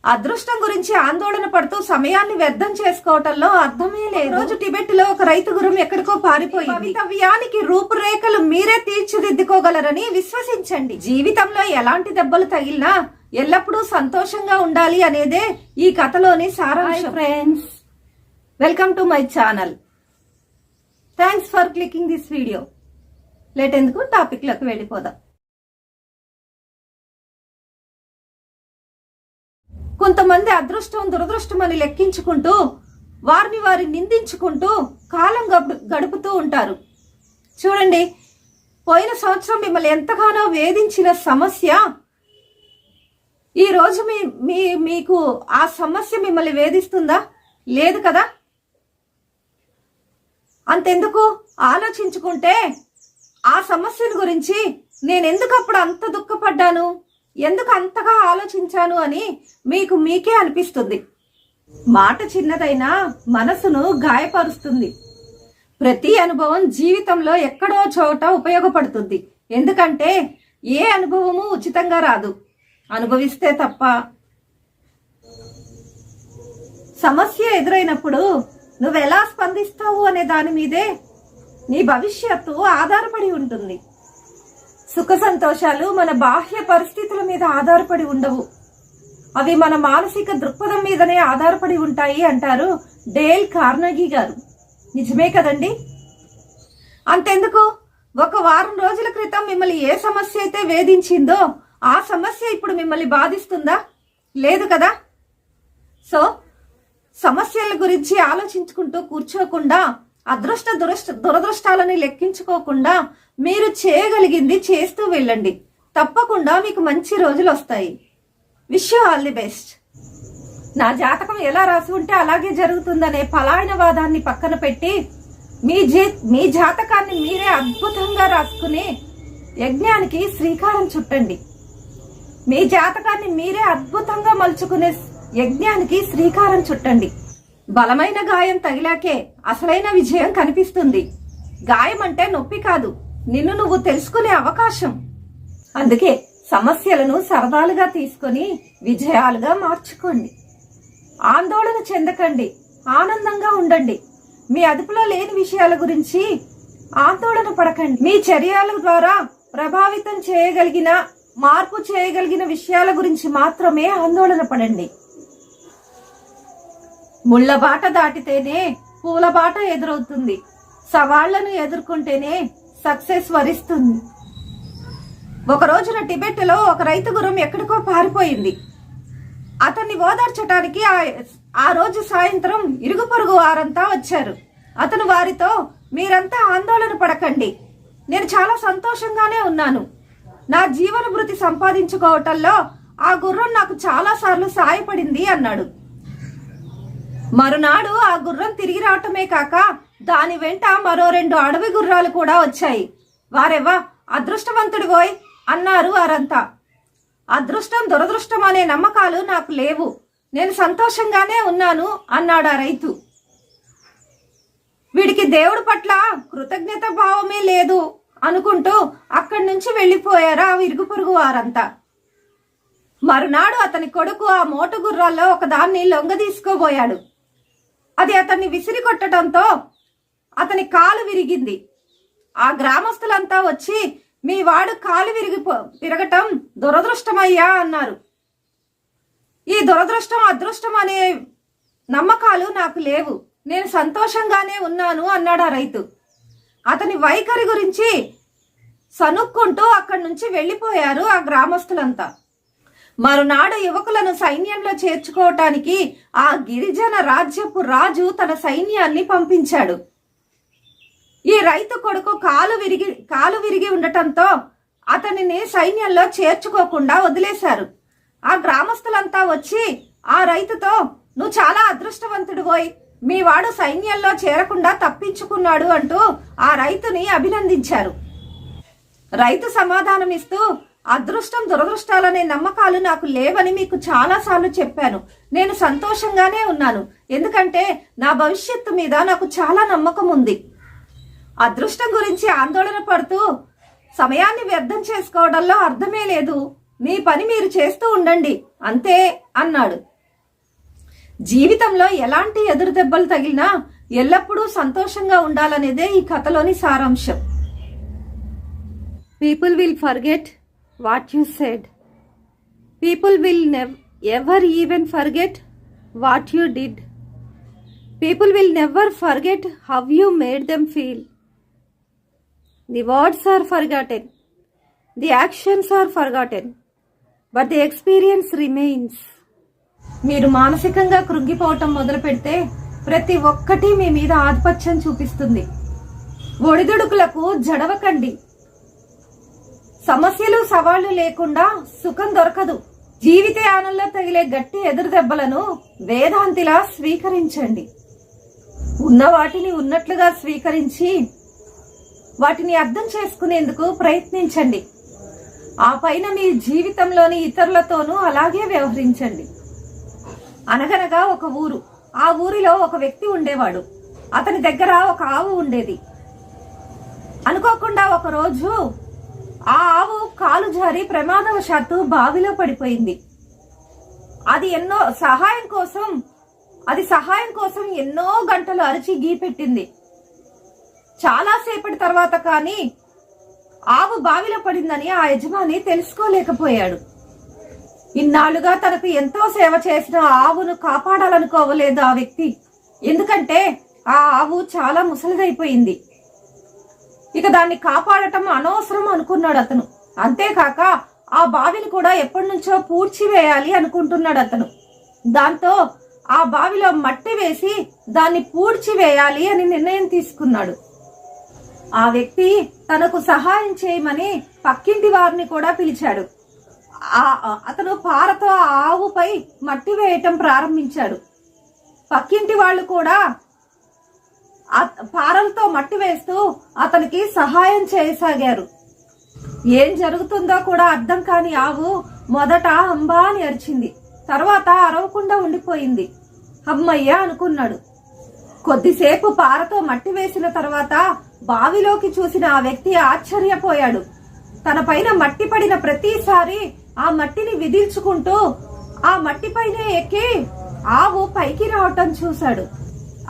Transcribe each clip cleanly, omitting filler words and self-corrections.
అదృష్టం గురించి ఆందోళన పడుతూ సమయాన్ని వ్యర్థం చేసుకోవటంలో అర్థమే లేదు. రోజు టిబెట్ లో ఒక రైతు గుర్రం ఎక్కడికో పారిపోయి భవితవ్యానికి రూపురేఖలు మీరే తీర్చిదిద్దుకోగలరని విశ్వసించండి. జీవితంలో ఎలాంటి దెబ్బలు తగిలినా ఎల్లప్పుడూ సంతోషంగా ఉండాలి అనేదే ఈ కథలోని సారాంశం. Friends, welcome to my channel. Thanks for clicking this video. Late ఎందుకు, టాపిక్ లోకి వెళ్ళిపోదాం. కొంతమంది అదృష్టం దురదృష్టం అని లెక్కించుకుంటూ వారిని నిందించుకుంటూ కాలం గడుపుతూ ఉంటారు. చూడండి, పోయిన సంవత్సరం మిమ్మల్ని ఎంతగానో వేధించిన సమస్య ఈ రోజు మీకు ఆ సమస్య మిమ్మల్ని వేధిస్తుందా? లేదు కదా. అంతెందుకు, ఆలోచించుకుంటే ఆ సమస్యల గురించి నేనెందుకు అప్పుడు అంత దుఃఖపడ్డాను, ఎందుకు అంతగా ఆలోచించాను అని మీకే అనిపిస్తుంది. మాట చిన్నదైనా మనసును గాయపరుస్తుంది. ప్రతి అనుభవం జీవితంలో ఎక్కడో చోట ఉపయోగపడుతుంది. ఎందుకంటే ఏ అనుభవము ఉచితంగా రాదు, అనుభవిస్తే తప్ప. సమస్య ఎదురైనప్పుడు నువ్వెలా స్పందిస్తావు అనే దాని మీదే నీ భవిష్యత్తు ఆధారపడి ఉంటుంది. సుఖ సంతోషాలు మన బాహ్య పరిస్థితుల మీద ఆధారపడి ఉండవు, అవి మన మానసిక దృక్పథం మీదనే ఆధారపడి ఉంటాయి అంటారు డేల్ కార్నెగీ గారు. నిజమే కదండి. అంతెందుకు, ఒక వారం రోజుల క్రితం మిమ్మల్ని ఏ సమస్య అయితే వేధించిందో ఆ సమస్య ఇప్పుడు మిమ్మల్ని బాధిస్తుందా? లేదు కదా. సో సమస్యల గురించి ఆలోచించుకుంటూ కూర్చోకుండా, దురదృష్టాలని లెక్కించుకోకుండా మీరు చేయగలిగింది చేస్తూ వెళ్ళండి. తప్పకుండా మీకు మంచి రోజులు వస్తాయి. Wish you all the best. నా జాతకం ఎలా రాసి ఉంటే అలాగే జరుగుతుందనే పలాయనవాదాన్ని పక్కన పెట్టి మీ జాతకాన్ని మీరే అద్భుతంగా రాసుకుని యజ్ఞానికి శ్రీకారం చుట్టండి. మీ జాతకాన్ని మీరే అద్భుతంగా మలుచుకునే యజ్ఞానికి శ్రీకారం చుట్టండి. బలమైన గాయం తగిలాకే అసలైన విజయం కనిపిస్తుంది. గాయం అంటే నొప్పి కాదు, నిన్ను నువ్వు తెలుసుకునే అవకాశం. అందుకే సమస్యలను సరదాలుగా తీసుకొని విజయాలుగా మార్చుకోండి. ఆందోళన చెందకండి, ఆనందంగా ఉండండి. మీ అదుపులో లేని విషయాల గురించి ఆందోళన పడకండి. మీ చర్యల ద్వారా ప్రభావితం చేయగలిగిన, మార్పు చేయగలిగిన విషయాల గురించి మాత్రమే ఆందోళన పడండి. ముళ్ళ బాట దాటితేనే పూల బాట ఎదురవుతుంది. సవాళ్లను ఎదుర్కొంటేనే సక్సెస్ వరిస్తుంది. ఒక రోజున టిబెట్ లో ఒక రైతు గుర్రం ఎక్కడికో పారిపోయింది. అతన్ని ఓదార్చడానికి ఆ రోజు సాయంత్రం ఇరుగు పొరుగు వారంతా వచ్చారు. అతను వారితో, మీరంతా ఆందోళన పడకండి, నేను చాలా సంతోషంగానే ఉన్నాను. నా జీవన భృతి సంపాదించుకోవటంలో ఆ గుర్రం నాకు చాలా సార్లు సాయపడింది అన్నాడు. మరునాడు ఆ గుర్రం తిరిగి రావటమే కాక దాని వెంట మరో 2 అడవి గుర్రాలు కూడా వచ్చాయి. వారెవ్వా, అదృష్టవంతుడిగోయ్ అన్నారు వారంతా. అదృష్టం దురదృష్టం అనే నమ్మకాలు నాకు లేవు, నేను సంతోషంగానే ఉన్నాను అన్నాడు ఆ రైతు. వీడికి దేవుడి పట్ల కృతజ్ఞత భావమే లేదు అనుకుంటూ అక్కడి నుంచి వెళ్లిపోయారు ఆ ఇరుగు పొరుగు వారంతా. మరునాడు అతని కొడుకు ఆ మోటు గుర్రాల్లో ఒకదాన్ని లొంగ తీసుకోబోయాడు. అది అతన్ని విసిరి కొట్టడంతో అతని కాలు విరిగింది. ఆ గ్రామస్తులంతా వచ్చి, మీ వాడు కాలు విరగటం దురదృష్టమయ్యా అన్నారు. ఈ దురదృష్టం అదృష్టం అనే నమ్మకాలు నాకు లేవు, నేను సంతోషంగానే ఉన్నాను అన్నాడు ఆ రైతు. అతని వైఖరి గురించి సనుక్కుంటూ అక్కడి నుంచి వెళ్లిపోయారు ఆ గ్రామస్తులంతా. మరునాడు యువకులను సైన్యంలో చేర్చుకోవటానికి ఆ గిరిజన రాజ్యపు రాజు తన సైన్యాన్ని పంపించాడు. ఈ రైతు కొడుకు కాలు విరిగి ఉండటంతో అతనిని సైన్యంలో చేర్చుకోకుండా వదిలేశారు. ఆ గ్రామస్తులంతా వచ్చి ఆ రైతుతో, నువ్వు చాలా అదృష్టవంతుడివోయ్, మీ వాడు సైన్యంలో చేరకుండా తప్పించుకున్నాడు అంటూ ఆ రైతుని అభినందించారు. రైతు సమాధానమిస్తూ, అదృష్టం దురదృష్టాలనే నమ్మకాలు నాకు లేవని మీకు చాలా సార్లు చెప్పాను. నేను సంతోషంగానే ఉన్నాను, ఎందుకంటే నా భవిష్యత్తు మీద నాకు చాలా నమ్మకం ఉంది. అదృష్టం గురించి ఆందోళన పడుతూ సమయాన్ని వ్యర్థం చేసుకోవడంలో అర్థమే లేదు. మీ పని మీరు చేస్తూ ఉండండి అంతే అన్నాడు. జీవితంలో ఎలాంటి ఎదురు దెబ్బలు తగిలినా ఎల్లప్పుడూ సంతోషంగా ఉండాలనేదే ఈ కథలోని సారాంశం. People will forget what you said. People will ever even forget what you did. People will never forget how you made them feel. The words are forgotten, the actions are forgotten, but the experience remains. మీరు మానసికంగా కృంగిపోవటం మొదలు పెడితే ప్రతి ఒక్కటి మీ మీద ఆధిపత్యం చూపిస్తుంది. ఒడిదుడుకులకు జడవకండి. సమస్యలు సవాళ్లు లేకుండా సుఖం దొరకదు. జీవితయానంలో తగిలే గట్టి ఎదురు దెబ్బలను వేదాంతిలా స్వీకరించండి. ఉన్న వాటిని ఉన్నట్లుగా స్వీకరించి వాటిని అర్థం చేసుకునేందుకు ప్రయత్నించండి. ఆ పైన మీ జీవితంలోని ఇతరులతోనూ అలాగే వ్యవహరించండి. అనగనగా ఒక ఊరు. ఆ ఊరిలో ఒక వ్యక్తి ఉండేవాడు. అతని దగ్గర ఒక ఆవు ఉండేది. అనుకోకుండా ఒక రోజు ఆ ఆవు కాలు జారి ప్రమాదవశాత్తు బావిలో పడిపోయింది. అది సహాయం కోసం ఎన్నో గంటలు అరిచి గీపెట్టింది. చాలాసేపటి తర్వాత కానీ ఆవు బావిలో పడిందని ఆ యజమాని తెలుసుకోలేకపోయాడు. ఇన్నాళ్లుగా తనకు ఎంతో సేవ చేసిన ఆవును కాపాడాలనుకోవలేదు ఆ వ్యక్తి. ఎందుకంటే ఆ ఆవు చాలా ముసలిదైపోయింది. ఇక దాన్ని కాపాడటం అనవసరం అనుకున్నాడు అతను. అంతేకాక ఆ బావిని కూడా ఎప్పటి నుంచో పూడ్చివేయాలి అనుకుంటున్నాడు అతను. దాంతో ఆ బావిలో మట్టి వేసి దాన్ని పూడ్చివేయాలి అని నిర్ణయం తీసుకున్నాడు. ఆ వ్యక్తి తనకు సహాయం చేయమని పక్కింటి వారిని కూడా పిలిచాడు. అతను పారతో ఆ ఆవుపై మట్టి వేయటం ప్రారంభించాడు. పక్కింటి వాళ్ళు కూడా పారలతో మట్టి వేస్తూ అతనికి సహాయం చేయసాగారు. ఏం జరుగుతుందో కూడా అర్థం కాని ఆవు మొదట అంబా అని అరిచింది. తర్వాత అరవకుండా ఉండిపోయింది. అమ్మయ్య అనుకున్నాడు. కొద్దిసేపు పారతో మట్టి వేసిన తర్వాత బావిలోకి చూసిన ఆ వ్యక్తి ఆశ్చర్యపోయాడు. తన పైన మట్టి పడిన ప్రతిసారి ఆ మట్టిని విదిల్చుకుంటూ ఆ మట్టిపైనే ఎక్కి ఆవు పైకి రావటం చూశాడు.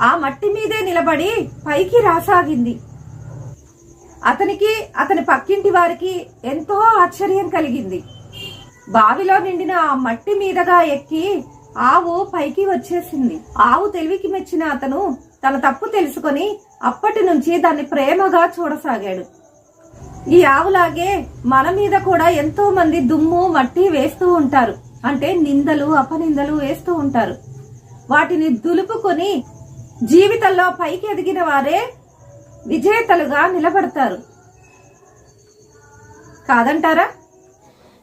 ఆ మట్టి మీదే నిలబడి పైకి రాసాగింది. అతనికి అతని పక్కింటి వారికి ఎంతో ఆశ్చర్యం కలిగింది. బావిలో నిండిన ఆ మట్టి మీదగా ఎక్కి ఆవు పైకి వచ్చేసింది. ఆవు తెలివికి మెచ్చిన అతను తన తప్పు తెలుసుకొని అప్పటి నుంచి దాన్ని ప్రేమగా చూడసాగాడు. ఈ ఆవులాగే మన మీద కూడా ఎంతో మంది దుమ్ము మట్టి వేస్తూ ఉంటారు. అంటే నిందలు అపనిందలు వేస్తూ ఉంటారు. వాటిని దులుపుకొని జీవితంలో పైకి ఎదిగిన వారే విజేతలుగా నిలబడతారు. కాదంటారా?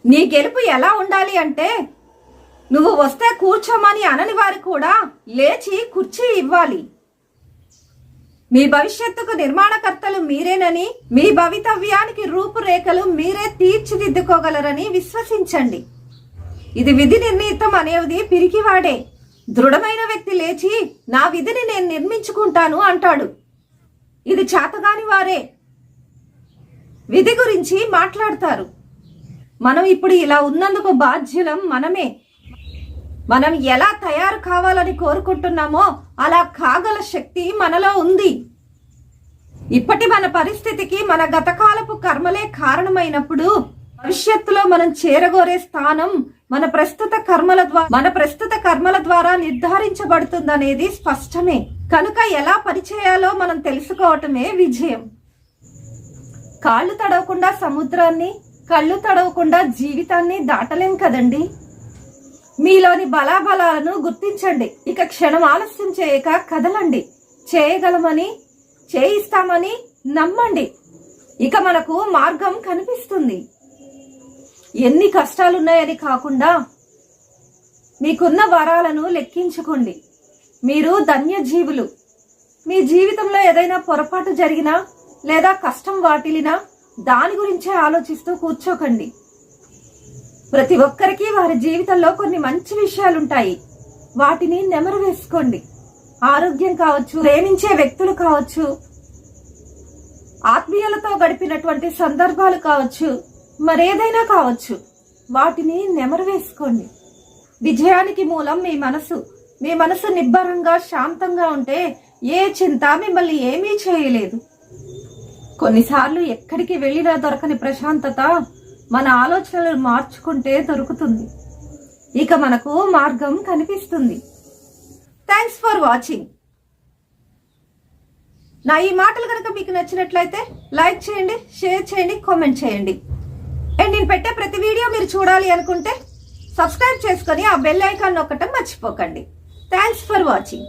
నీ గెలుపు ఎలా ఉండాలి అంటే నువ్వు వస్తే కూర్చోమని అనని వారు కూడా లేచి కుర్చీ ఇవ్వాలి. మీ భవిష్యత్తుకు నిర్మాణకర్తలు మీరేనని, మీ భవితవ్యానికి రూపురేఖలు మీరే తీర్చిదిద్దుకోగలరని విశ్వసించండి. ఇది విధి నిర్ణీతం అనేది పిరికివాడే. దృఢమైన వ్యక్తి లేచి నా విధిని నేను నిర్మించుకుంటాను అంటాడు. ఇది చేతగాని వారే విధి గురించి మాట్లాడతారు. మనం ఇప్పుడు ఇలా ఉన్నందుకు బాధ్యులం మనమే. మనం ఎలా తయారు కావాలని కోరుకుంటున్నామో అలా కాగల శక్తి మనలో ఉంది. ఇప్పటి మన పరిస్థితికి మన గతకాలపు కర్మలే కారణమైనప్పుడు భవిష్యత్తులో మనం చేరగోరే స్థానం మన ప్రస్తుత కర్మల ద్వారా నిర్ధారించబడుతుందనేది స్పష్టమే. కనుక ఎలా పనిచేయాలో మనం తెలుసుకోవటమే విజయం. కాళ్ళు తడవకుండా సముద్రాన్ని, కళ్ళు తడవకుండా జీవితాన్ని దాటలేం కదండి. మీలోని బలాబలాలను గుర్తించండి. ఇక క్షణం ఆలస్యం చేయక కదలండి. చేయగలమని, చేయిస్తామని నమ్మండి. ఇక మనకు మార్గం కనిపిస్తుంది. ఎన్ని కష్టాలున్నాయని కాకుండా మీకున్న వరాలను లెక్కించుకోండి. మీరు ధన్యజీవులు. మీ జీవితంలో ఏదైనా పొరపాటు జరిగినా లేదా కష్టం వాటిల్లినా దాని గురించే ఆలోచిస్తూ కూర్చోకండి. ప్రతి ఒక్కరికి వారి జీవితంలో కొన్ని మంచి విషయాలుంటాయి. వాటిని నెమరు వేసుకోండి. ఆరోగ్యం కావచ్చు, ప్రేమించే వ్యక్తులు కావచ్చు, ఆత్మీయులతో గడిపినటువంటి సందర్భాలు కావచ్చు, మరేదైనా కావచ్చు. వాటిని నెమరు వేసుకోండి. విజయానికి మూలం మీ మనసు. మీ మనసు నిబ్బరంగా శాంతంగా ఉంటే ఏ చింత మిమ్మల్ని ఏమీ చేయలేదు. కొన్నిసార్లు ఎక్కడికి వెళ్ళినా దొరకని ప్రశాంతత మన ఆలోచనలు మార్చుకుంటే దొరుకుతుంది. ఇక మనకు మార్గం కనిపిస్తుంది. Thanks for watching. నా ఈ మాటలు కనుక మీకు నచ్చినట్లయితే లైక్ చేయండి, షేర్ చేయండి, కామెంట్ చేయండి. అండ్ నేను పెట్టే ప్రతి వీడియో మీరు చూడాలి అనుకుంటే సబ్స్క్రైబ్ చేసుకొని ఆ బెల్ ఐకాన్ నొక్కటం మర్చిపోకండి. Thanks for watching.